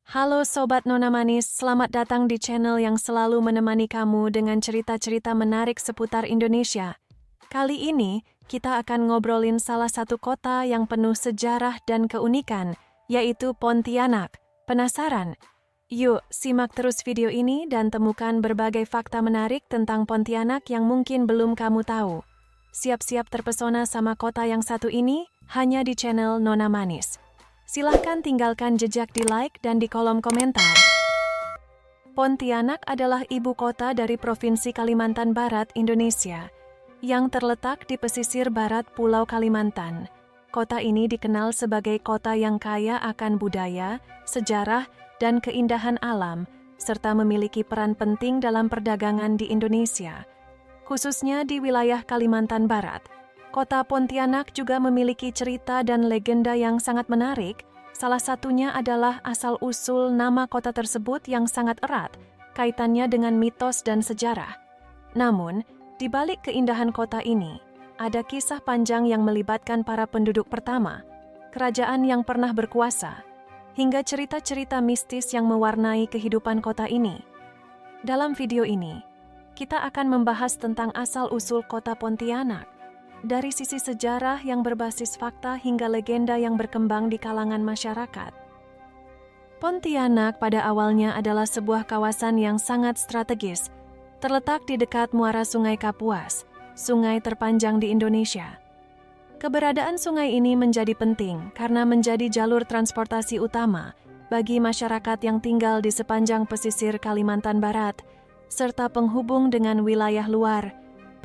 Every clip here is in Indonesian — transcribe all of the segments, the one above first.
Halo Sobat Nona Manis, selamat datang di channel yang selalu menemani kamu dengan cerita-cerita menarik seputar Indonesia. Kali ini, kita akan ngobrolin salah satu kota yang penuh sejarah dan keunikan, yaitu Pontianak. Penasaran? Yuk, simak terus video ini dan temukan berbagai fakta menarik tentang Pontianak yang mungkin belum kamu tahu. Siap-siap terpesona sama kota yang satu ini, hanya di channel Nona Manis. Silahkan tinggalkan jejak di like dan di kolom komentar. Pontianak adalah ibu kota dari Provinsi Kalimantan Barat, Indonesia, yang terletak di pesisir barat Pulau Kalimantan. Kota ini dikenal sebagai kota yang kaya akan budaya, sejarah, dan keindahan alam, serta memiliki peran penting dalam perdagangan di Indonesia, khususnya di wilayah Kalimantan Barat. Kota Pontianak juga memiliki cerita dan legenda yang sangat menarik. Salah satunya adalah asal-usul nama kota tersebut yang sangat erat kaitannya dengan mitos dan sejarah. Namun, di balik keindahan kota ini, ada kisah panjang yang melibatkan para penduduk pertama, kerajaan yang pernah berkuasa, hingga cerita-cerita mistis yang mewarnai kehidupan kota ini. Dalam video ini, kita akan membahas tentang asal-usul kota Pontianak, dari sisi sejarah yang berbasis fakta hingga legenda yang berkembang di kalangan masyarakat. Pontianak pada awalnya adalah sebuah kawasan yang sangat strategis, terletak di dekat muara Sungai Kapuas, sungai terpanjang di Indonesia. Keberadaan sungai ini menjadi penting karena menjadi jalur transportasi utama bagi masyarakat yang tinggal di sepanjang pesisir Kalimantan Barat, serta penghubung dengan wilayah luar.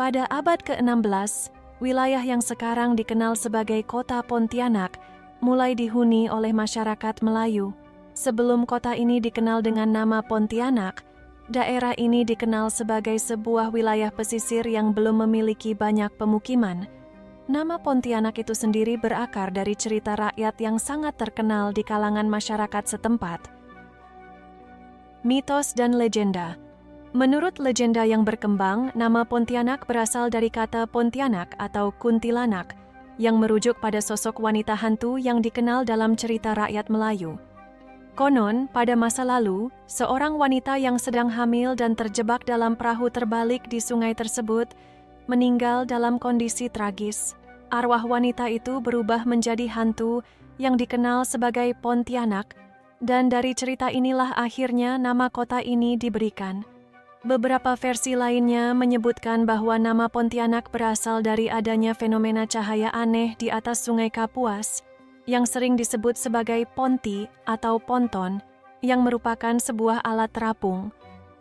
Pada abad ke-16, wilayah yang sekarang dikenal sebagai Kota Pontianak mulai dihuni oleh masyarakat Melayu. Sebelum kota ini dikenal dengan nama Pontianak, daerah ini dikenal sebagai sebuah wilayah pesisir yang belum memiliki banyak pemukiman. Nama Pontianak itu sendiri berakar dari cerita rakyat yang sangat terkenal di kalangan masyarakat setempat. Mitos dan legenda. Menurut legenda yang berkembang, nama Pontianak berasal dari kata Pontianak atau kuntilanak, yang merujuk pada sosok wanita hantu yang dikenal dalam cerita rakyat Melayu. Konon, pada masa lalu, seorang wanita yang sedang hamil dan terjebak dalam perahu terbalik di sungai tersebut, meninggal dalam kondisi tragis. Arwah wanita itu berubah menjadi hantu yang dikenal sebagai Pontianak, dan dari cerita inilah akhirnya nama kota ini diberikan. Beberapa versi lainnya menyebutkan bahwa nama Pontianak berasal dari adanya fenomena cahaya aneh di atas Sungai Kapuas, yang sering disebut sebagai ponti atau ponton, yang merupakan sebuah alat terapung.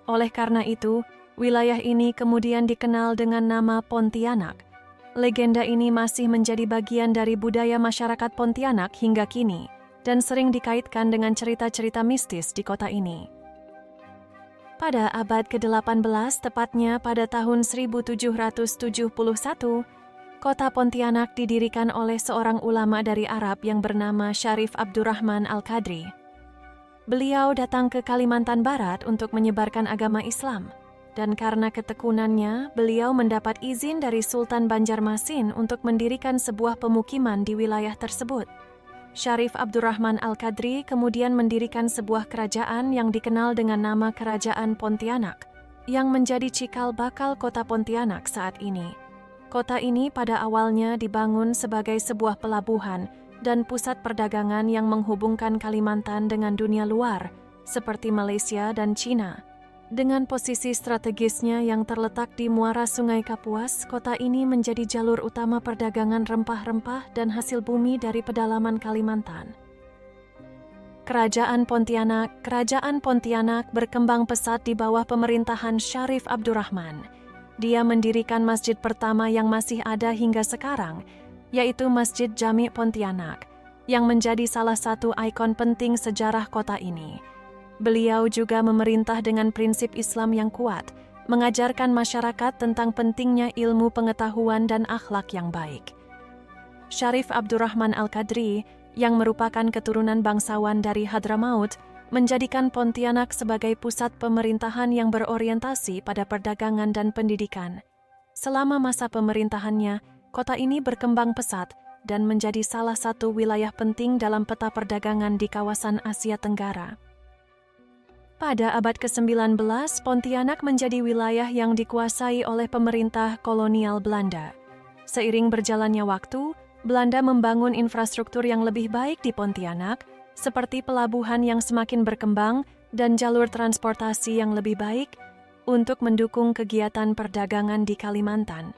Oleh karena itu, wilayah ini kemudian dikenal dengan nama Pontianak. Legenda ini masih menjadi bagian dari budaya masyarakat Pontianak hingga kini, dan sering dikaitkan dengan cerita-cerita mistis di kota ini. Pada abad ke-18, tepatnya pada tahun 1771, kota Pontianak didirikan oleh seorang ulama dari Arab yang bernama Syarif Abdurrahman Al-Qadri. Beliau datang ke Kalimantan Barat untuk menyebarkan agama Islam, dan karena ketekunannya, beliau mendapat izin dari Sultan Banjarmasin untuk mendirikan sebuah pemukiman di wilayah tersebut. Syarif Abdurrahman Al-Qadri kemudian mendirikan sebuah kerajaan yang dikenal dengan nama Kerajaan Pontianak, yang menjadi cikal bakal kota Pontianak saat ini. Kota ini pada awalnya dibangun sebagai sebuah pelabuhan dan pusat perdagangan yang menghubungkan Kalimantan dengan dunia luar, seperti Malaysia dan Cina. Dengan posisi strategisnya yang terletak di muara Sungai Kapuas, kota ini menjadi jalur utama perdagangan rempah-rempah dan hasil bumi dari pedalaman Kalimantan. Kerajaan Pontianak berkembang pesat di bawah pemerintahan Syarif Abdurrahman. Dia mendirikan masjid pertama yang masih ada hingga sekarang, yaitu Masjid Jami' Pontianak, yang menjadi salah satu ikon penting sejarah kota ini. Beliau juga memerintah dengan prinsip Islam yang kuat, mengajarkan masyarakat tentang pentingnya ilmu pengetahuan dan akhlak yang baik. Syarif Abdurrahman Al-Qadri, yang merupakan keturunan bangsawan dari Hadramaut, menjadikan Pontianak sebagai pusat pemerintahan yang berorientasi pada perdagangan dan pendidikan. Selama masa pemerintahannya, kota ini berkembang pesat dan menjadi salah satu wilayah penting dalam peta perdagangan di kawasan Asia Tenggara. Pada abad ke-19, Pontianak menjadi wilayah yang dikuasai oleh pemerintah kolonial Belanda. Seiring berjalannya waktu, Belanda membangun infrastruktur yang lebih baik di Pontianak, seperti pelabuhan yang semakin berkembang dan jalur transportasi yang lebih baik untuk mendukung kegiatan perdagangan di Kalimantan.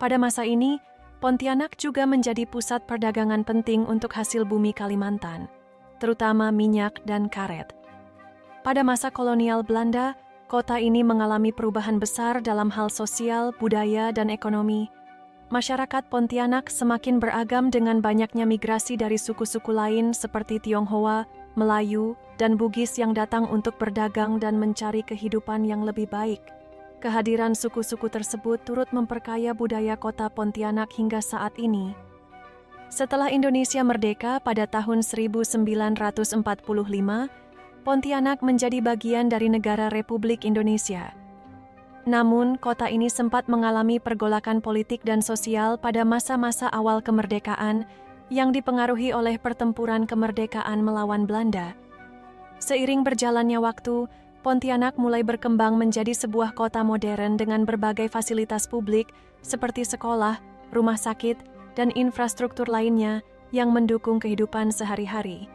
Pada masa ini, Pontianak juga menjadi pusat perdagangan penting untuk hasil bumi Kalimantan, terutama minyak dan karet. Pada masa kolonial Belanda, kota ini mengalami perubahan besar dalam hal sosial, budaya, dan ekonomi. Masyarakat Pontianak semakin beragam dengan banyaknya migrasi dari suku-suku lain seperti Tionghoa, Melayu, dan Bugis yang datang untuk berdagang dan mencari kehidupan yang lebih baik. Kehadiran suku-suku tersebut turut memperkaya budaya kota Pontianak hingga saat ini. Setelah Indonesia merdeka pada tahun 1945, Pontianak menjadi bagian dari negara Republik Indonesia. Namun, kota ini sempat mengalami pergolakan politik dan sosial pada masa-masa awal kemerdekaan yang dipengaruhi oleh pertempuran kemerdekaan melawan Belanda. Seiring berjalannya waktu, Pontianak mulai berkembang menjadi sebuah kota modern dengan berbagai fasilitas publik seperti sekolah, rumah sakit, dan infrastruktur lainnya yang mendukung kehidupan sehari-hari.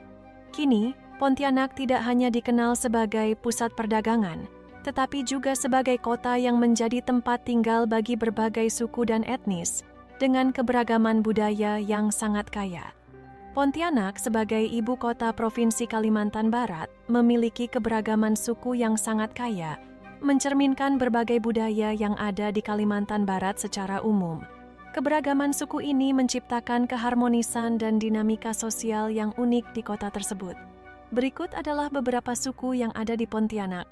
Kini, Pontianak tidak hanya dikenal sebagai pusat perdagangan, tetapi juga sebagai kota yang menjadi tempat tinggal bagi berbagai suku dan etnis, dengan keberagaman budaya yang sangat kaya. Pontianak sebagai ibu kota Provinsi Kalimantan Barat memiliki keberagaman suku yang sangat kaya, mencerminkan berbagai budaya yang ada di Kalimantan Barat secara umum. Keberagaman suku ini menciptakan keharmonisan dan dinamika sosial yang unik di kota tersebut. Berikut adalah beberapa suku yang ada di Pontianak.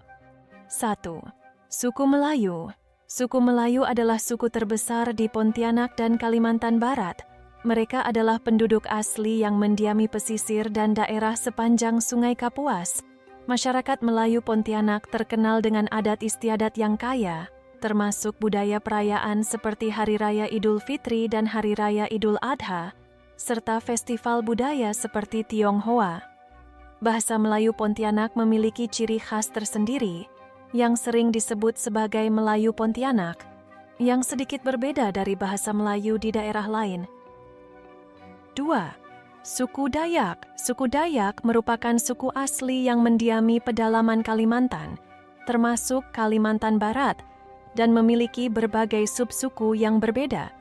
1. Suku Melayu. Suku Melayu adalah suku terbesar di Pontianak dan Kalimantan Barat. Mereka adalah penduduk asli yang mendiami pesisir dan daerah sepanjang Sungai Kapuas. Masyarakat Melayu Pontianak terkenal dengan adat istiadat yang kaya, termasuk budaya perayaan seperti Hari Raya Idul Fitri dan Hari Raya Idul Adha, serta festival budaya seperti Tionghoa. Bahasa Melayu Pontianak memiliki ciri khas tersendiri, yang sering disebut sebagai Melayu Pontianak, yang sedikit berbeda dari bahasa Melayu di daerah lain. 2. Suku Dayak. Suku Dayak merupakan suku asli yang mendiami pedalaman Kalimantan, termasuk Kalimantan Barat, dan memiliki berbagai subsuku yang berbeda.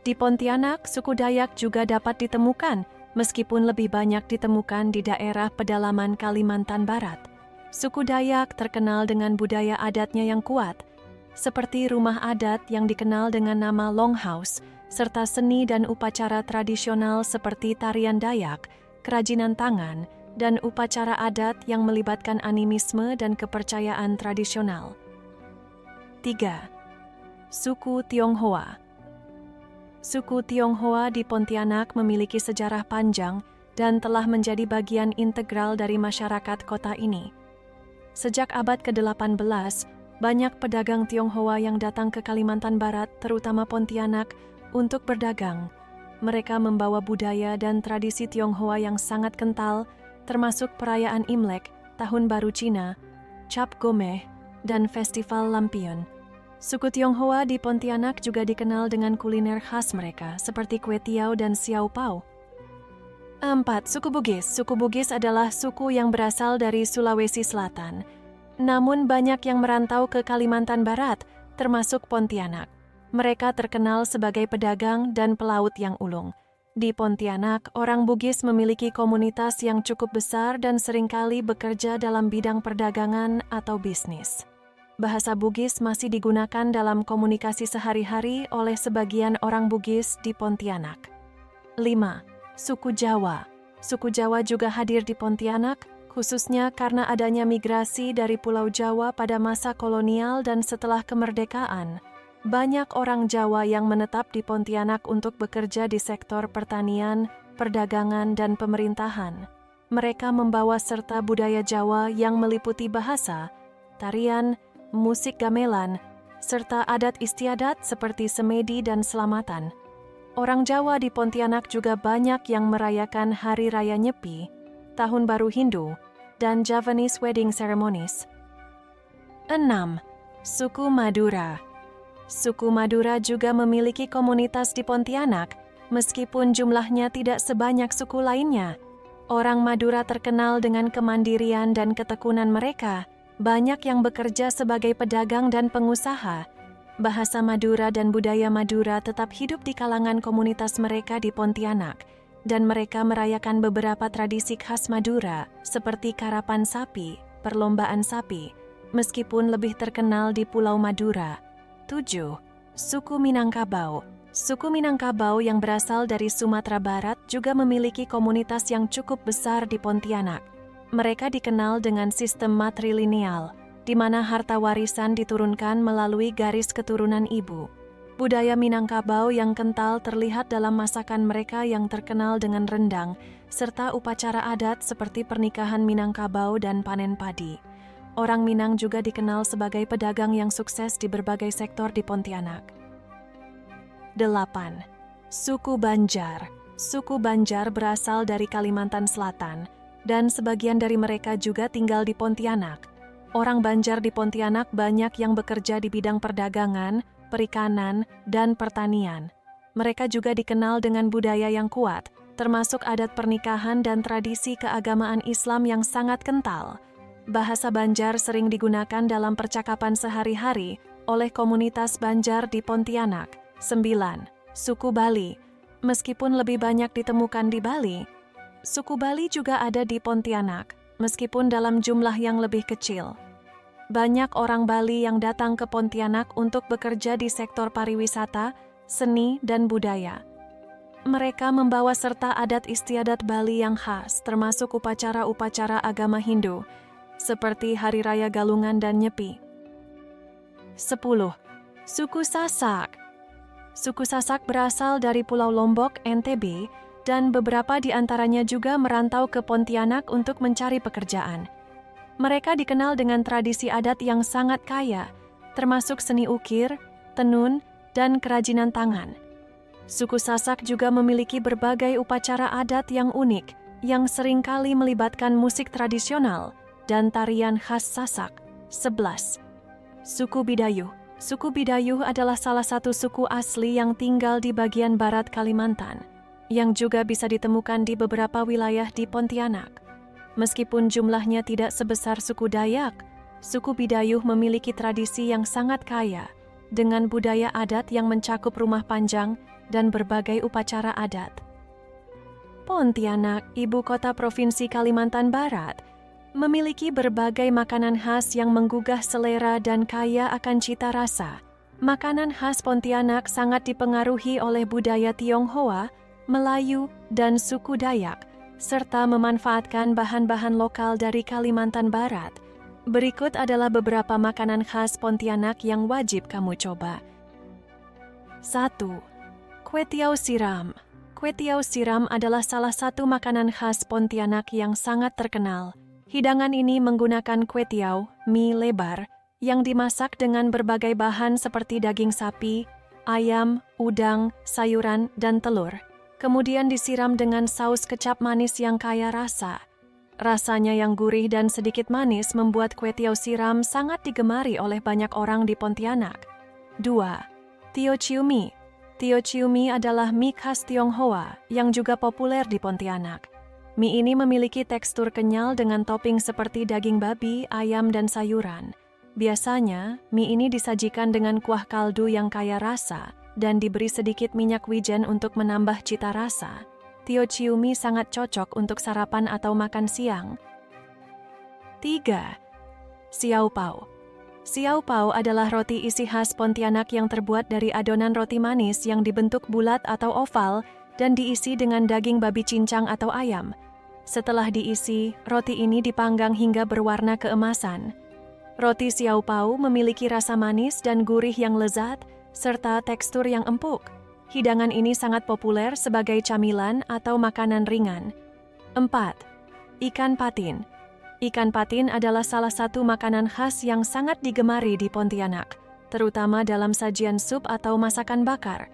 Di Pontianak, suku Dayak juga dapat ditemukan, meskipun lebih banyak ditemukan di daerah pedalaman Kalimantan Barat. Suku Dayak terkenal dengan budaya adatnya yang kuat, seperti rumah adat yang dikenal dengan nama Longhouse, serta seni dan upacara tradisional seperti tarian Dayak, kerajinan tangan, dan upacara adat yang melibatkan animisme dan kepercayaan tradisional. 3. Suku Tionghoa. Suku Tionghoa di Pontianak memiliki sejarah panjang dan telah menjadi bagian integral dari masyarakat kota ini. Sejak abad ke-18, banyak pedagang Tionghoa yang datang ke Kalimantan Barat, terutama Pontianak, untuk berdagang. Mereka membawa budaya dan tradisi Tionghoa yang sangat kental, termasuk perayaan Imlek, Tahun Baru Cina, Cap Gomeh, dan Festival Lampion. Suku Tionghoa di Pontianak juga dikenal dengan kuliner khas mereka, seperti kue tiaw dan xiao pao. 4. Suku Bugis. Suku Bugis adalah suku yang berasal dari Sulawesi Selatan. Namun banyak yang merantau ke Kalimantan Barat, termasuk Pontianak. Mereka terkenal sebagai pedagang dan pelaut yang ulung. Di Pontianak, orang Bugis memiliki komunitas yang cukup besar dan seringkali bekerja dalam bidang perdagangan atau bisnis. Bahasa Bugis masih digunakan dalam komunikasi sehari-hari oleh sebagian orang Bugis di Pontianak. 5. Suku Jawa. Suku Jawa juga hadir di Pontianak, khususnya karena adanya migrasi dari Pulau Jawa pada masa kolonial dan setelah kemerdekaan. Banyak orang Jawa yang menetap di Pontianak untuk bekerja di sektor pertanian, perdagangan, dan pemerintahan. Mereka membawa serta budaya Jawa yang meliputi bahasa, tarian, musik gamelan, serta adat istiadat seperti semedi dan selamatan. Orang Jawa di Pontianak juga banyak yang merayakan Hari Raya Nyepi, Tahun Baru Hindu, dan Javanese wedding ceremonies. 6. Suku Madura. Suku Madura juga memiliki komunitas di Pontianak, meskipun jumlahnya tidak sebanyak suku lainnya. Orang Madura terkenal dengan kemandirian dan ketekunan mereka. Banyak yang bekerja sebagai pedagang dan pengusaha. Bahasa Madura dan budaya Madura tetap hidup di kalangan komunitas mereka di Pontianak, dan mereka merayakan beberapa tradisi khas Madura, seperti karapan sapi, perlombaan sapi, meskipun lebih terkenal di Pulau Madura. 7. Suku Minangkabau. Suku Minangkabau yang berasal dari Sumatera Barat juga memiliki komunitas yang cukup besar di Pontianak. Mereka dikenal dengan sistem matrilineal, di mana harta warisan diturunkan melalui garis keturunan ibu. Budaya Minangkabau yang kental terlihat dalam masakan mereka yang terkenal dengan rendang, serta upacara adat seperti pernikahan Minangkabau dan panen padi. Orang Minang juga dikenal sebagai pedagang yang sukses di berbagai sektor di Pontianak. 8. Suku Banjar. Suku Banjar berasal dari Kalimantan Selatan, dan sebagian dari mereka juga tinggal di Pontianak. Orang Banjar di Pontianak banyak yang bekerja di bidang perdagangan, perikanan, dan pertanian. Mereka juga dikenal dengan budaya yang kuat, termasuk adat pernikahan dan tradisi keagamaan Islam yang sangat kental. Bahasa Banjar sering digunakan dalam percakapan sehari-hari oleh komunitas Banjar di Pontianak. 9. Suku Bali. Meskipun lebih banyak ditemukan di Bali, suku Bali juga ada di Pontianak, meskipun dalam jumlah yang lebih kecil. Banyak orang Bali yang datang ke Pontianak untuk bekerja di sektor pariwisata, seni, dan budaya. Mereka membawa serta adat istiadat Bali yang khas, termasuk upacara-upacara agama Hindu, seperti Hari Raya Galungan dan Nyepi. 10. Suku Sasak. Suku Sasak berasal dari Pulau Lombok, NTB, dan beberapa di antaranya juga merantau ke Pontianak untuk mencari pekerjaan. Mereka dikenal dengan tradisi adat yang sangat kaya, termasuk seni ukir, tenun, dan kerajinan tangan. Suku Sasak juga memiliki berbagai upacara adat yang unik, yang seringkali melibatkan musik tradisional dan tarian khas Sasak. 11. Suku Bidayuh. Suku Bidayuh adalah salah satu suku asli yang tinggal di bagian barat Kalimantan, yang juga bisa ditemukan di beberapa wilayah di Pontianak. Meskipun jumlahnya tidak sebesar suku Dayak, suku Bidayuh memiliki tradisi yang sangat kaya, dengan budaya adat yang mencakup rumah panjang dan berbagai upacara adat. Pontianak, ibu kota Provinsi Kalimantan Barat, memiliki berbagai makanan khas yang menggugah selera dan kaya akan cita rasa. Makanan khas Pontianak sangat dipengaruhi oleh budaya Tionghoa, Melayu, dan suku Dayak, serta memanfaatkan bahan-bahan lokal dari Kalimantan Barat. Berikut adalah beberapa makanan khas Pontianak yang wajib kamu coba. 1. Kuetiau Siram. Kuetiau Siram adalah salah satu makanan khas Pontianak yang sangat terkenal. Hidangan ini menggunakan kuetiau, mie lebar, yang dimasak dengan berbagai bahan seperti daging sapi, ayam, udang, sayuran, dan telur. Kemudian disiram dengan saus kecap manis yang kaya rasa. Rasanya yang gurih dan sedikit manis membuat kuetiau siram sangat digemari oleh banyak orang di Pontianak. 2. Teochew mie. Teochew mie adalah mie khas Tionghoa yang juga populer di Pontianak. Mie ini memiliki tekstur kenyal dengan topping seperti daging babi, ayam, dan sayuran. Biasanya, mie ini disajikan dengan kuah kaldu yang kaya rasa dan diberi sedikit minyak wijen untuk menambah cita rasa. Teochew mie sangat cocok untuk sarapan atau makan siang. 3. Xiao Pao. Xiao Pao adalah roti isi khas Pontianak yang terbuat dari adonan roti manis yang dibentuk bulat atau oval dan diisi dengan daging babi cincang atau ayam. Setelah diisi, roti ini dipanggang hingga berwarna keemasan. Roti Xiao Pao memiliki rasa manis dan gurih yang lezat, serta tekstur yang empuk. Hidangan ini sangat populer sebagai camilan atau makanan ringan. 4. Ikan patin. Ikan patin adalah salah satu makanan khas yang sangat digemari di Pontianak, terutama dalam sajian sup atau masakan bakar.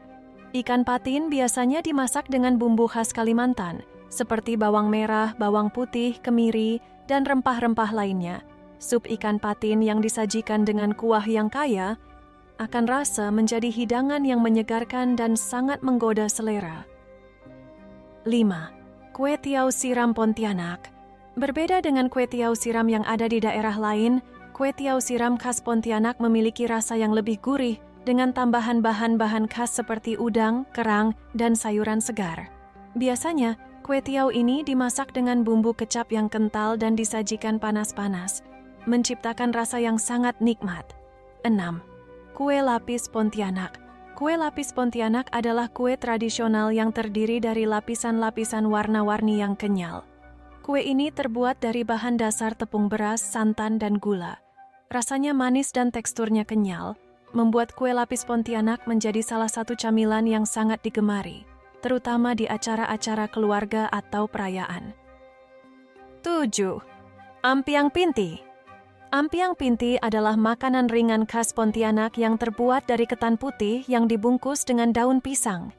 Ikan patin biasanya dimasak dengan bumbu khas Kalimantan, seperti bawang merah, bawang putih, kemiri, dan rempah-rempah lainnya, sup ikan patin yang disajikan dengan kuah yang kaya akan rasa menjadi hidangan yang menyegarkan dan sangat menggoda selera. 5. Kue tiaw siram Pontianak. Berbeda dengan kue tiaw siram yang ada di daerah lain, kue tiaw siram khas Pontianak memiliki rasa yang lebih gurih dengan tambahan bahan-bahan khas seperti udang, kerang, dan sayuran segar. Biasanya, kue tiaw ini dimasak dengan bumbu kecap yang kental dan disajikan panas-panas, menciptakan rasa yang sangat nikmat. 6. Kue lapis Pontianak. Kue lapis Pontianak adalah kue tradisional yang terdiri dari lapisan-lapisan warna-warni yang kenyal. Kue ini terbuat dari bahan dasar tepung beras, santan, dan gula. Rasanya manis dan teksturnya kenyal, membuat kue lapis Pontianak menjadi salah satu camilan yang sangat digemari, terutama di acara-acara keluarga atau perayaan. 7. Ampiang Pinti. Ampiang Pinti adalah makanan ringan khas Pontianak yang terbuat dari ketan putih yang dibungkus dengan daun pisang.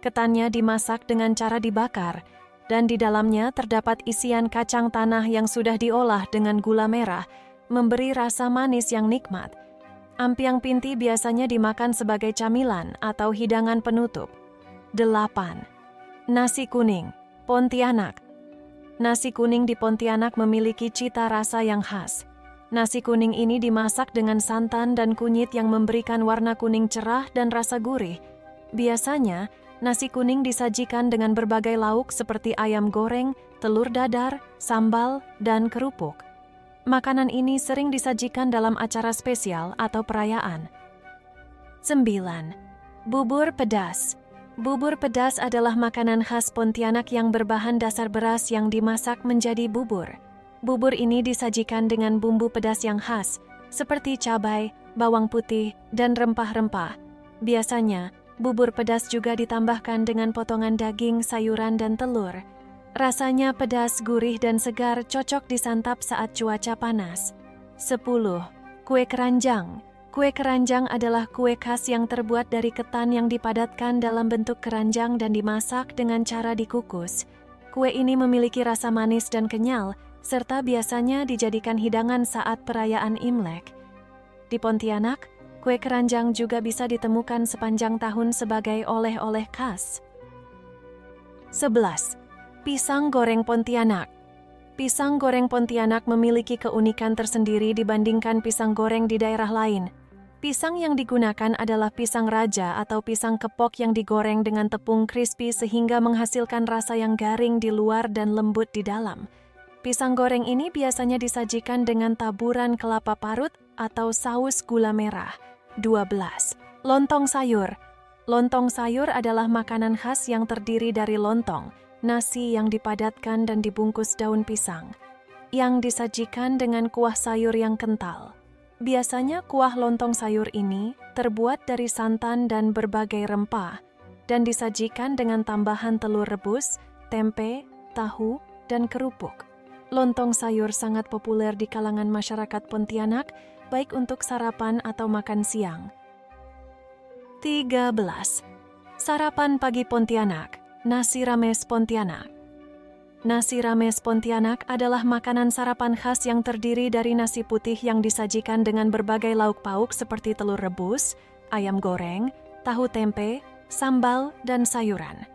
Ketannya dimasak dengan cara dibakar, dan di dalamnya terdapat isian kacang tanah yang sudah diolah dengan gula merah, memberi rasa manis yang nikmat. Ampiang Pinti biasanya dimakan sebagai camilan atau hidangan penutup. 8. Nasi kuning Pontianak. Nasi kuning di Pontianak memiliki cita rasa yang khas. Nasi kuning ini dimasak dengan santan dan kunyit yang memberikan warna kuning cerah dan rasa gurih. Biasanya, nasi kuning disajikan dengan berbagai lauk seperti ayam goreng, telur dadar, sambal, dan kerupuk. Makanan ini sering disajikan dalam acara spesial atau perayaan. 9. Bubur pedas. Bubur pedas adalah makanan khas Pontianak yang berbahan dasar beras yang dimasak menjadi bubur. Bubur ini disajikan dengan bumbu pedas yang khas, seperti cabai, bawang putih, dan rempah-rempah. Biasanya, bubur pedas juga ditambahkan dengan potongan daging, sayuran, dan telur. Rasanya pedas, gurih, dan segar, cocok disantap saat cuaca panas. 10. Kue keranjang. Kue keranjang adalah kue khas yang terbuat dari ketan yang dipadatkan dalam bentuk keranjang dan dimasak dengan cara dikukus. Kue ini memiliki rasa manis dan kenyal, serta biasanya dijadikan hidangan saat perayaan Imlek. Di Pontianak, kue keranjang juga bisa ditemukan sepanjang tahun sebagai oleh-oleh khas. 11. Pisang goreng Pontianak. Pisang goreng Pontianak memiliki keunikan tersendiri dibandingkan pisang goreng di daerah lain. Pisang yang digunakan adalah pisang raja atau pisang kepok yang digoreng dengan tepung crispy sehingga menghasilkan rasa yang garing di luar dan lembut di dalam. Pisang goreng ini biasanya disajikan dengan taburan kelapa parut atau saus gula merah. 12. Lontong sayur. Lontong sayur adalah makanan khas yang terdiri dari lontong, nasi yang dipadatkan dan dibungkus daun pisang, yang disajikan dengan kuah sayur yang kental. Biasanya kuah lontong sayur ini terbuat dari santan dan berbagai rempah, dan disajikan dengan tambahan telur rebus, tempe, tahu, dan kerupuk. Lontong sayur sangat populer di kalangan masyarakat Pontianak, baik untuk sarapan atau makan siang. 13. Sarapan pagi Pontianak. Nasi rames Pontianak. Nasi rames Pontianak adalah makanan sarapan khas yang terdiri dari nasi putih yang disajikan dengan berbagai lauk pauk seperti telur rebus, ayam goreng, tahu tempe, sambal, dan sayuran.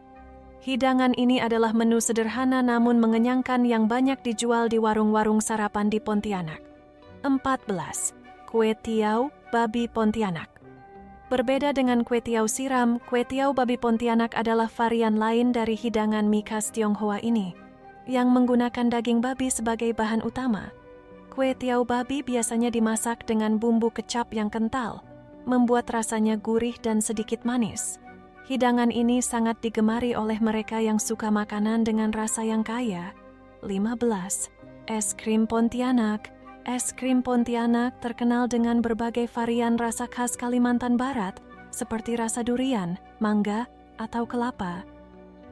Hidangan ini adalah menu sederhana namun mengenyangkan yang banyak dijual di warung-warung sarapan di Pontianak. 14. Kue tiaw babi Pontianak. Berbeda dengan kue tiaw siram, kue tiaw babi Pontianak adalah varian lain dari hidangan mie khas Tionghoa ini, yang menggunakan daging babi sebagai bahan utama. Kue tiaw babi biasanya dimasak dengan bumbu kecap yang kental, membuat rasanya gurih dan sedikit manis. Hidangan ini sangat digemari oleh mereka yang suka makanan dengan rasa yang kaya. 15. Es krim Pontianak. Es krim Pontianak terkenal dengan berbagai varian rasa khas Kalimantan Barat, seperti rasa durian, mangga, atau kelapa.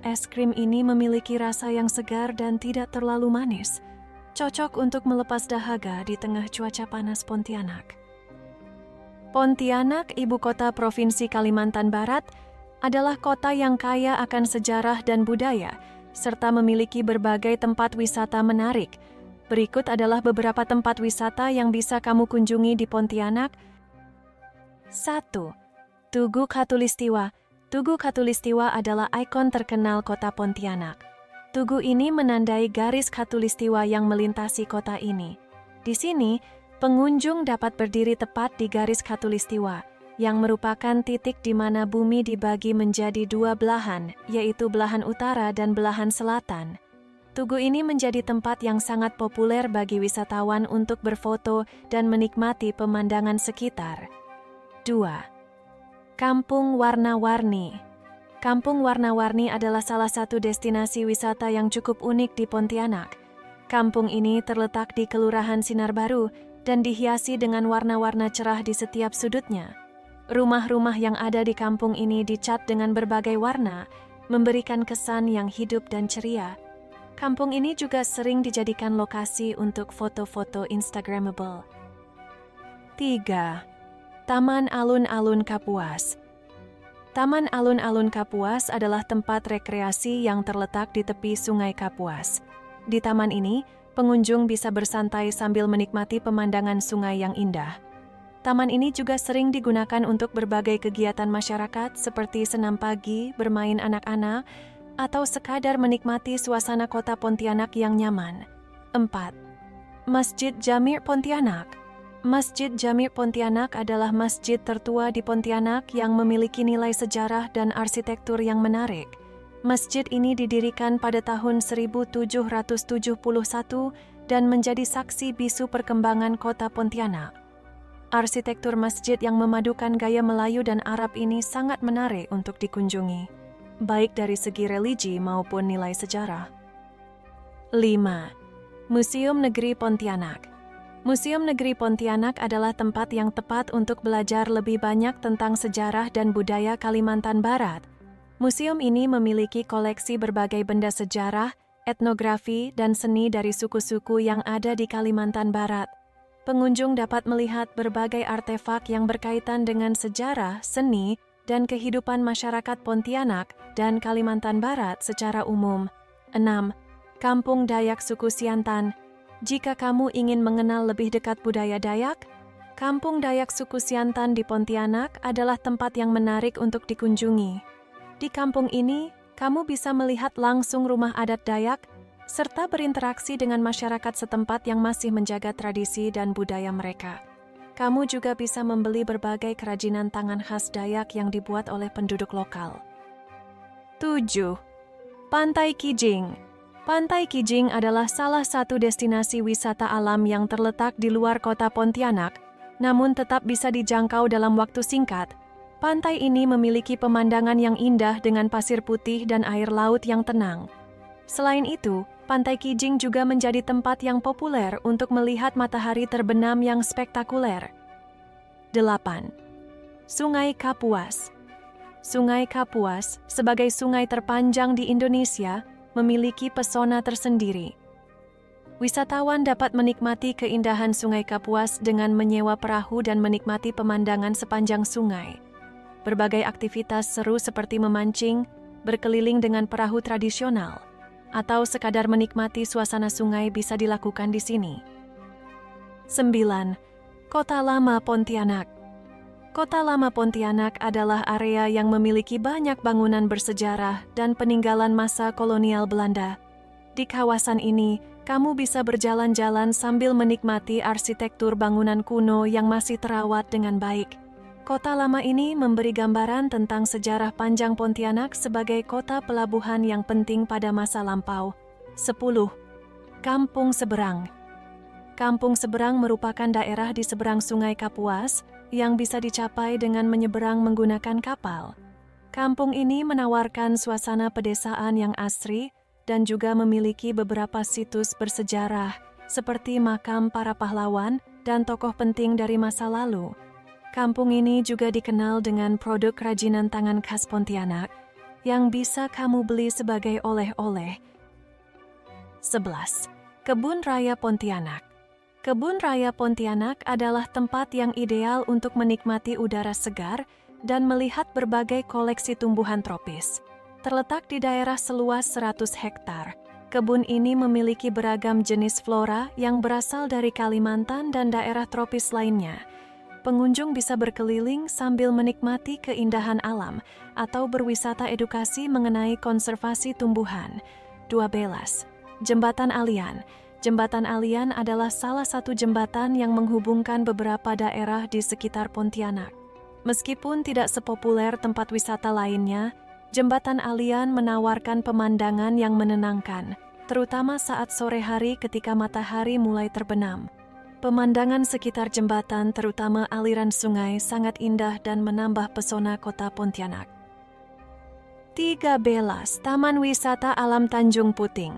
Es krim ini memiliki rasa yang segar dan tidak terlalu manis, cocok untuk melepas dahaga di tengah cuaca panas Pontianak. Pontianak, ibu kota Provinsi Kalimantan Barat, adalah kota yang kaya akan sejarah dan budaya, serta memiliki berbagai tempat wisata menarik. Berikut adalah beberapa tempat wisata yang bisa kamu kunjungi di Pontianak. 1. Tugu Khatulistiwa. Tugu Khatulistiwa adalah ikon terkenal kota Pontianak. Tugu ini menandai garis khatulistiwa yang melintasi kota ini. Di sini, pengunjung dapat berdiri tepat di garis khatulistiwa, yang merupakan titik di mana bumi dibagi menjadi dua belahan, yaitu belahan utara dan belahan selatan. Tugu ini menjadi tempat yang sangat populer bagi wisatawan untuk berfoto dan menikmati pemandangan sekitar. 2. Kampung Warna-Warni. Kampung Warna-Warni adalah salah satu destinasi wisata yang cukup unik di Pontianak. Kampung ini terletak di Kelurahan Sinar Baru dan dihiasi dengan warna-warna cerah di setiap sudutnya. Rumah-rumah yang ada di kampung ini dicat dengan berbagai warna, memberikan kesan yang hidup dan ceria. Kampung ini juga sering dijadikan lokasi untuk foto-foto Instagramable. 3. Taman Alun-Alun Kapuas. Taman Alun-Alun Kapuas adalah tempat rekreasi yang terletak di tepi Sungai Kapuas. Di taman ini, pengunjung bisa bersantai sambil menikmati pemandangan sungai yang indah. Taman ini juga sering digunakan untuk berbagai kegiatan masyarakat seperti senam pagi, bermain anak-anak, atau sekadar menikmati suasana kota Pontianak yang nyaman. 4. Masjid Jami' Pontianak. Masjid Jami' Pontianak adalah masjid tertua di Pontianak yang memiliki nilai sejarah dan arsitektur yang menarik. Masjid ini didirikan pada tahun 1771 dan menjadi saksi bisu perkembangan kota Pontianak. Arsitektur masjid yang memadukan gaya Melayu dan Arab ini sangat menarik untuk dikunjungi, baik dari segi religi maupun nilai sejarah. 5. Museum Negeri Pontianak. Museum Negeri Pontianak adalah tempat yang tepat untuk belajar lebih banyak tentang sejarah dan budaya Kalimantan Barat. Museum ini memiliki koleksi berbagai benda sejarah, etnografi, dan seni dari suku-suku yang ada di Kalimantan Barat. Pengunjung dapat melihat berbagai artefak yang berkaitan dengan sejarah, seni, dan kehidupan masyarakat Pontianak dan Kalimantan Barat secara umum. 6. Kampung Dayak Suku Siantan. Jika kamu ingin mengenal lebih dekat budaya Dayak, Kampung Dayak Suku Siantan di Pontianak adalah tempat yang menarik untuk dikunjungi. Di kampung ini, kamu bisa melihat langsung rumah adat Dayak, serta berinteraksi dengan masyarakat setempat yang masih menjaga tradisi dan budaya mereka. Kamu juga bisa membeli berbagai kerajinan tangan khas Dayak yang dibuat oleh penduduk lokal. 7. Pantai Kijing. Pantai Kijing adalah salah satu destinasi wisata alam yang terletak di luar kota Pontianak, namun tetap bisa dijangkau dalam waktu singkat. Pantai ini memiliki pemandangan yang indah dengan pasir putih dan air laut yang tenang. Selain itu, Pantai Kijing juga menjadi tempat yang populer untuk melihat matahari terbenam yang spektakuler. 8. Sungai Kapuas. Sungai Kapuas, sebagai sungai terpanjang di Indonesia, memiliki pesona tersendiri. Wisatawan dapat menikmati keindahan Sungai Kapuas dengan menyewa perahu dan menikmati pemandangan sepanjang sungai. Berbagai aktivitas seru seperti memancing, berkeliling dengan perahu tradisional, atau sekadar menikmati suasana sungai bisa dilakukan di sini. 9. Kota Lama Pontianak. Kota Lama Pontianak adalah area yang memiliki banyak bangunan bersejarah dan peninggalan masa kolonial Belanda. Di kawasan ini, kamu bisa berjalan-jalan sambil menikmati arsitektur bangunan kuno yang masih terawat dengan baik. Kota lama ini memberi gambaran tentang sejarah panjang Pontianak sebagai kota pelabuhan yang penting pada masa lampau. 10. Kampung Seberang. Kampung Seberang merupakan daerah di seberang Sungai Kapuas yang bisa dicapai dengan menyeberang menggunakan kapal. Kampung ini menawarkan suasana pedesaan yang asri dan juga memiliki beberapa situs bersejarah seperti makam para pahlawan dan tokoh penting dari masa lalu. Kampung ini juga dikenal dengan produk kerajinan tangan khas Pontianak yang bisa kamu beli sebagai oleh-oleh. 11. Kebun Raya Pontianak. Kebun Raya Pontianak adalah tempat yang ideal untuk menikmati udara segar dan melihat berbagai koleksi tumbuhan tropis. Terletak di daerah seluas 100 hektar, Kebun ini memiliki beragam jenis flora yang berasal dari Kalimantan dan daerah tropis lainnya. Pengunjung bisa berkeliling sambil menikmati keindahan alam atau berwisata edukasi mengenai konservasi tumbuhan. 12. Jembatan Alian. Jembatan Alian adalah salah satu jembatan yang menghubungkan beberapa daerah di sekitar Pontianak. Meskipun tidak sepopuler tempat wisata lainnya, Jembatan Alian menawarkan pemandangan yang menenangkan, terutama saat sore hari ketika matahari mulai terbenam. Pemandangan sekitar jembatan, terutama aliran sungai, sangat indah dan menambah pesona kota Pontianak. 13. Taman Wisata Alam Tanjung Puting.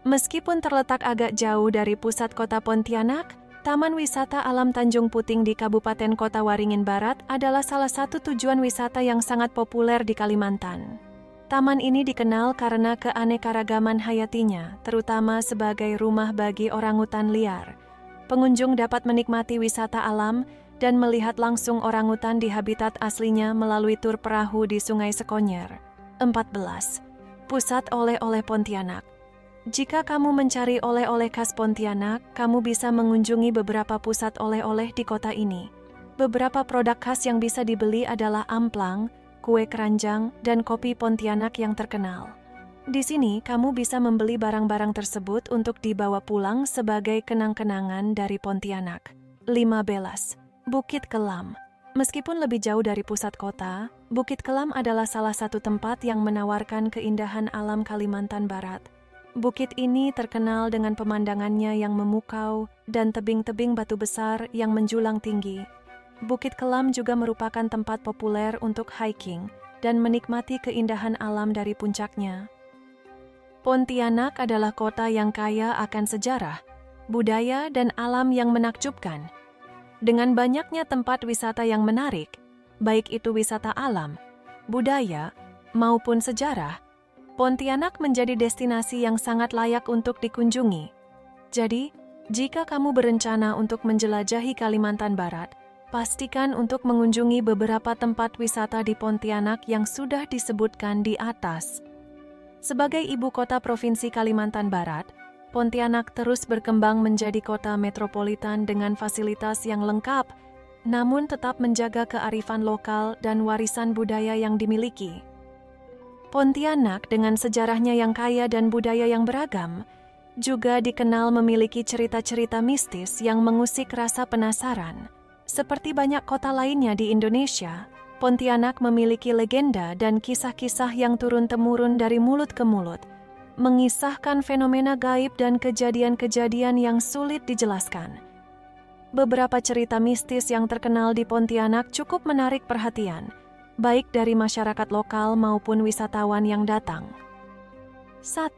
Meskipun terletak agak jauh dari pusat kota Pontianak, Taman Wisata Alam Tanjung Puting di Kabupaten Kota Waringin Barat adalah salah satu tujuan wisata yang sangat populer di Kalimantan. Taman ini dikenal karena keanekaragaman hayatinya, terutama sebagai rumah bagi orangutan liar. Pengunjung dapat menikmati wisata alam dan melihat langsung orangutan di habitat aslinya melalui tur perahu di Sungai Sekonyer. 14. Pusat Oleh-oleh Pontianak. Jika kamu mencari oleh-oleh khas Pontianak, kamu bisa mengunjungi beberapa pusat oleh-oleh di kota ini. Beberapa produk khas yang bisa dibeli adalah amplang, kue keranjang, dan kopi Pontianak yang terkenal. Di sini, kamu bisa membeli barang-barang tersebut untuk dibawa pulang sebagai kenang-kenangan dari Pontianak. 15. Bukit Kelam. Meskipun lebih jauh dari pusat kota, Bukit Kelam adalah salah satu tempat yang menawarkan keindahan alam Kalimantan Barat. Bukit ini terkenal dengan pemandangannya yang memukau dan tebing-tebing batu besar yang menjulang tinggi. Bukit Kelam juga merupakan tempat populer untuk hiking dan menikmati keindahan alam dari puncaknya. Pontianak adalah kota yang kaya akan sejarah, budaya, dan alam yang menakjubkan. Dengan banyaknya tempat wisata yang menarik, baik itu wisata alam, budaya, maupun sejarah, Pontianak menjadi destinasi yang sangat layak untuk dikunjungi. Jadi, jika kamu berencana untuk menjelajahi Kalimantan Barat, pastikan untuk mengunjungi beberapa tempat wisata di Pontianak yang sudah disebutkan di atas. Sebagai ibu kota Provinsi Kalimantan Barat, Pontianak terus berkembang menjadi kota metropolitan dengan fasilitas yang lengkap, namun tetap menjaga kearifan lokal dan warisan budaya yang dimiliki. Pontianak dengan sejarahnya yang kaya dan budaya yang beragam, juga dikenal memiliki cerita-cerita mistis yang mengusik rasa penasaran. Seperti banyak kota lainnya di Indonesia, Pontianak memiliki legenda dan kisah-kisah yang turun-temurun dari mulut ke mulut, mengisahkan fenomena gaib dan kejadian-kejadian yang sulit dijelaskan. Beberapa cerita mistis yang terkenal di Pontianak cukup menarik perhatian, baik dari masyarakat lokal maupun wisatawan yang datang. 1.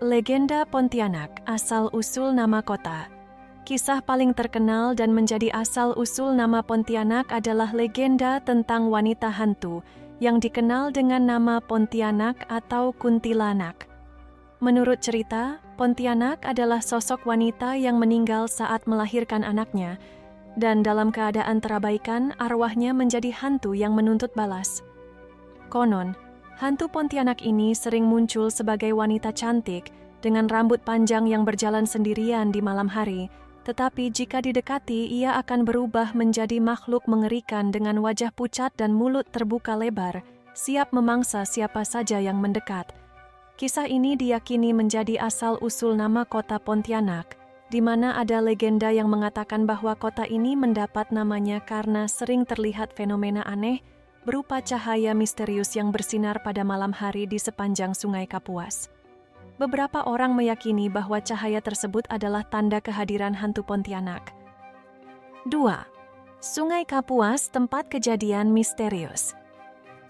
Legenda Pontianak, asal-usul nama kota. Kisah paling terkenal dan menjadi asal-usul nama Pontianak adalah legenda tentang wanita hantu yang dikenal dengan nama Pontianak atau Kuntilanak. Menurut cerita, Pontianak adalah sosok wanita yang meninggal saat melahirkan anaknya, dan dalam keadaan terabaikan, arwahnya menjadi hantu yang menuntut balas. Konon, hantu Pontianak ini sering muncul sebagai wanita cantik dengan rambut panjang yang berjalan sendirian di malam hari, tetapi jika didekati ia akan berubah menjadi makhluk mengerikan dengan wajah pucat dan mulut terbuka lebar, siap memangsa siapa saja yang mendekat. Kisah ini diyakini menjadi asal-usul nama kota Pontianak, di mana ada legenda yang mengatakan bahwa kota ini mendapat namanya karena sering terlihat fenomena aneh berupa cahaya misterius yang bersinar pada malam hari di sepanjang Sungai Kapuas. Beberapa orang meyakini bahwa cahaya tersebut adalah tanda kehadiran hantu Pontianak. 2. Sungai Kapuas, tempat kejadian misterius.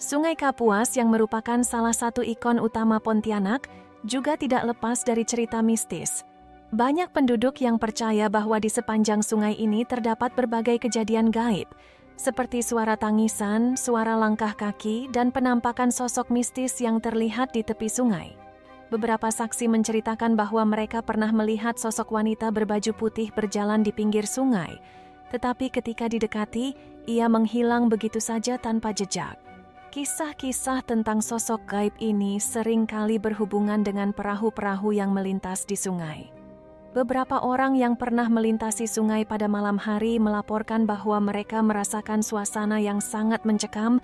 Sungai Kapuas yang merupakan salah satu ikon utama Pontianak juga tidak lepas dari cerita mistis. Banyak penduduk yang percaya bahwa di sepanjang sungai ini terdapat berbagai kejadian gaib, seperti suara tangisan, suara langkah kaki, dan penampakan sosok mistis yang terlihat di tepi sungai. Beberapa saksi menceritakan bahwa mereka pernah melihat sosok wanita berbaju putih berjalan di pinggir sungai, tetapi ketika didekati, ia menghilang begitu saja tanpa jejak. Kisah-kisah tentang sosok gaib ini seringkali berhubungan dengan perahu-perahu yang melintas di sungai. Beberapa orang yang pernah melintasi sungai pada malam hari melaporkan bahwa mereka merasakan suasana yang sangat mencekam,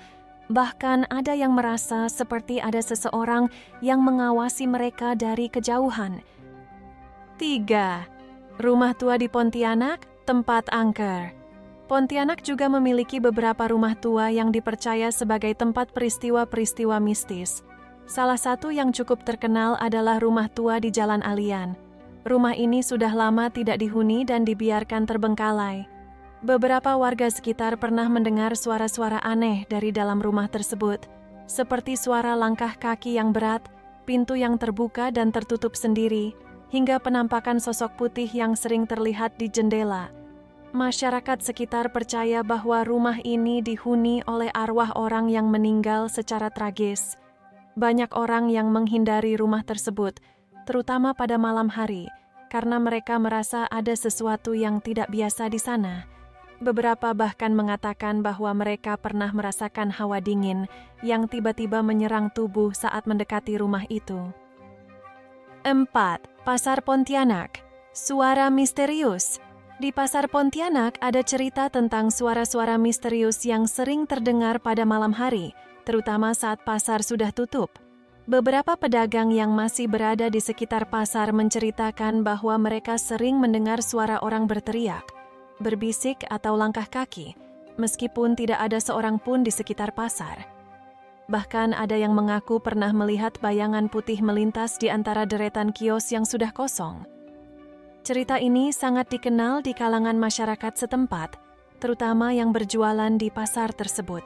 bahkan ada yang merasa seperti ada seseorang yang mengawasi mereka dari kejauhan. 3. Rumah tua di Pontianak, tempat angker. Pontianak juga memiliki beberapa rumah tua yang dipercaya sebagai tempat peristiwa-peristiwa mistis. Salah satu yang cukup terkenal adalah rumah tua di Jalan Alian. Rumah ini sudah lama tidak dihuni dan dibiarkan terbengkalai. Beberapa warga sekitar pernah mendengar suara-suara aneh dari dalam rumah tersebut, seperti suara langkah kaki yang berat, pintu yang terbuka dan tertutup sendiri, hingga penampakan sosok putih yang sering terlihat di jendela. Masyarakat sekitar percaya bahwa rumah ini dihuni oleh arwah orang yang meninggal secara tragis. Banyak orang yang menghindari rumah tersebut, terutama pada malam hari, karena mereka merasa ada sesuatu yang tidak biasa di sana. Beberapa bahkan mengatakan bahwa mereka pernah merasakan hawa dingin yang tiba-tiba menyerang tubuh saat mendekati rumah itu. 4. Pasar Pontianak. Suara misterius. Di Pasar Pontianak ada cerita tentang suara-suara misterius yang sering terdengar pada malam hari, terutama saat pasar sudah tutup. Beberapa pedagang yang masih berada di sekitar pasar menceritakan bahwa mereka sering mendengar suara orang berteriak, berbisik atau langkah kaki, meskipun tidak ada seorang pun di sekitar pasar. Bahkan ada yang mengaku pernah melihat bayangan putih melintas di antara deretan kios yang sudah kosong. Cerita ini sangat dikenal di kalangan masyarakat setempat, terutama yang berjualan di pasar tersebut.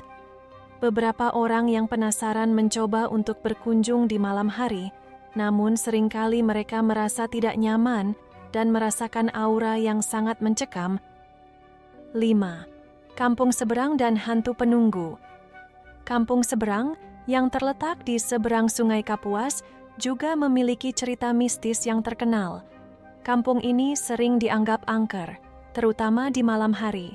Beberapa orang yang penasaran mencoba untuk berkunjung di malam hari, namun seringkali mereka merasa tidak nyaman dan merasakan aura yang sangat mencekam. 5. Kampung Seberang dan Hantu Penunggu. Kampung Seberang yang terletak di seberang Sungai Kapuas juga memiliki cerita mistis yang terkenal. Kampung ini sering dianggap angker, terutama di malam hari.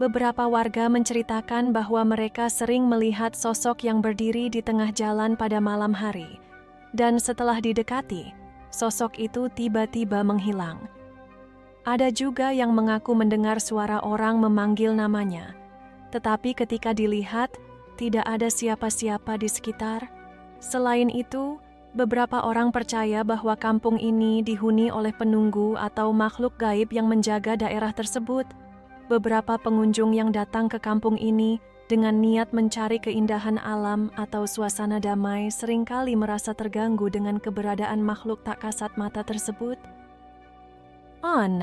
Beberapa warga menceritakan bahwa mereka sering melihat sosok yang berdiri di tengah jalan pada malam hari, dan setelah didekati, sosok itu tiba-tiba menghilang. Ada juga yang mengaku mendengar suara orang memanggil namanya, tetapi ketika dilihat, tidak ada siapa-siapa di sekitar. Selain itu, beberapa orang percaya bahwa kampung ini dihuni oleh penunggu atau makhluk gaib yang menjaga daerah tersebut. Beberapa pengunjung yang datang ke kampung ini dengan niat mencari keindahan alam atau suasana damai seringkali merasa terganggu dengan keberadaan makhluk tak kasat mata tersebut. 6.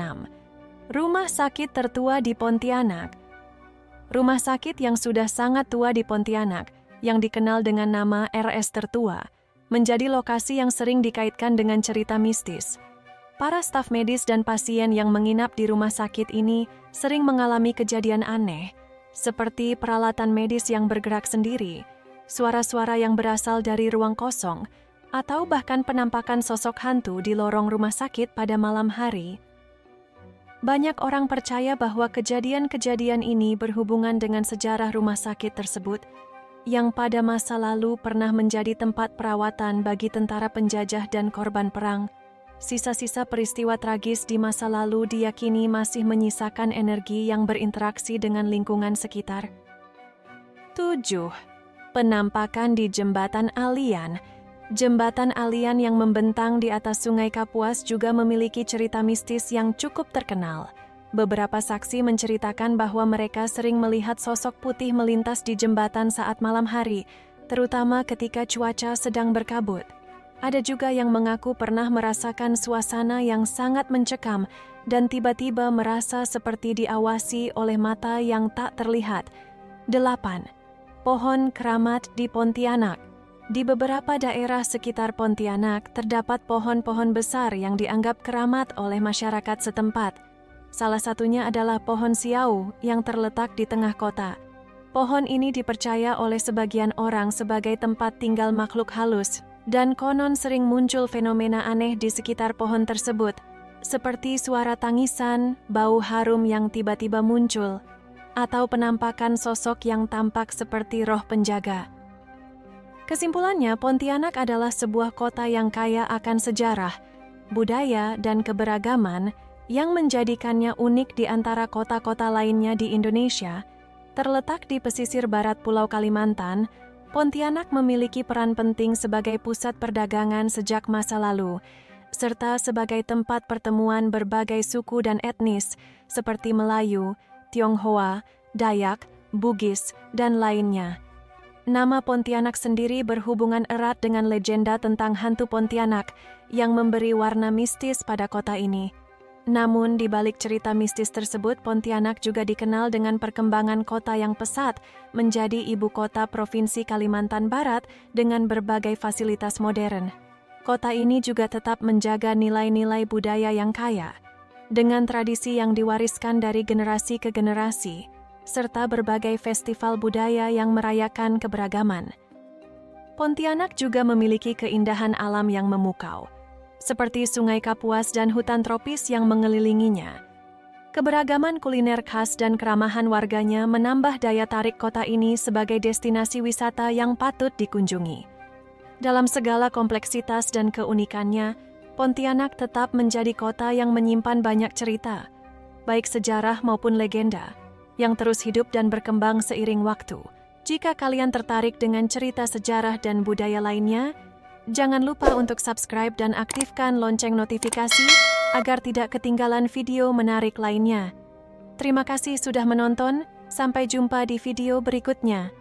Rumah sakit tertua di Pontianak. Rumah sakit yang sudah sangat tua di Pontianak, yang dikenal dengan nama RS Tertua, menjadi lokasi yang sering dikaitkan dengan cerita mistis. Para staf medis dan pasien yang menginap di rumah sakit ini sering mengalami kejadian aneh, seperti peralatan medis yang bergerak sendiri, suara-suara yang berasal dari ruang kosong, atau bahkan penampakan sosok hantu di lorong rumah sakit pada malam hari. Banyak orang percaya bahwa kejadian-kejadian ini berhubungan dengan sejarah rumah sakit tersebut, yang pada masa lalu pernah menjadi tempat perawatan bagi tentara penjajah dan korban perang. Sisa-sisa peristiwa tragis di masa lalu diyakini masih menyisakan energi yang berinteraksi dengan lingkungan sekitar. 7. Penampakan di Jembatan Alian. Jembatan Alian yang membentang di atas Sungai Kapuas juga memiliki cerita mistis yang cukup terkenal. Beberapa saksi menceritakan bahwa mereka sering melihat sosok putih melintas di jembatan saat malam hari, terutama ketika cuaca sedang berkabut. Ada juga yang mengaku pernah merasakan suasana yang sangat mencekam dan tiba-tiba merasa seperti diawasi oleh mata yang tak terlihat. 8. Pohon keramat di Pontianak. Di beberapa daerah sekitar Pontianak terdapat pohon-pohon besar yang dianggap keramat oleh masyarakat setempat. Salah satunya adalah pohon siau yang terletak di tengah kota. Pohon ini dipercaya oleh sebagian orang sebagai tempat tinggal makhluk halus, dan konon sering muncul fenomena aneh di sekitar pohon tersebut, seperti suara tangisan, bau harum yang tiba-tiba muncul, atau penampakan sosok yang tampak seperti roh penjaga. Kesimpulannya, Pontianak adalah sebuah kota yang kaya akan sejarah, budaya, dan keberagaman yang menjadikannya unik di antara kota-kota lainnya di Indonesia. Terletak di pesisir barat Pulau Kalimantan, Pontianak memiliki peran penting sebagai pusat perdagangan sejak masa lalu, serta sebagai tempat pertemuan berbagai suku dan etnis seperti Melayu, Tionghoa, Dayak, Bugis, dan lainnya. Nama Pontianak sendiri berhubungan erat dengan legenda tentang hantu Pontianak yang memberi warna mistis pada kota ini. Namun, di balik cerita mistis tersebut, Pontianak juga dikenal dengan perkembangan kota yang pesat menjadi ibu kota Provinsi Kalimantan Barat dengan berbagai fasilitas modern. Kota ini juga tetap menjaga nilai-nilai budaya yang kaya, dengan tradisi yang diwariskan dari generasi ke generasi, serta berbagai festival budaya yang merayakan keberagaman. Pontianak juga memiliki keindahan alam yang memukau, seperti Sungai Kapuas dan hutan tropis yang mengelilinginya. Keberagaman kuliner khas dan keramahan warganya menambah daya tarik kota ini sebagai destinasi wisata yang patut dikunjungi. Dalam segala kompleksitas dan keunikannya, Pontianak tetap menjadi kota yang menyimpan banyak cerita, baik sejarah maupun legenda, yang terus hidup dan berkembang seiring waktu. Jika kalian tertarik dengan cerita sejarah dan budaya lainnya, jangan lupa untuk subscribe dan aktifkan lonceng notifikasi agar tidak ketinggalan video menarik lainnya. Terima kasih sudah menonton, sampai jumpa di video berikutnya.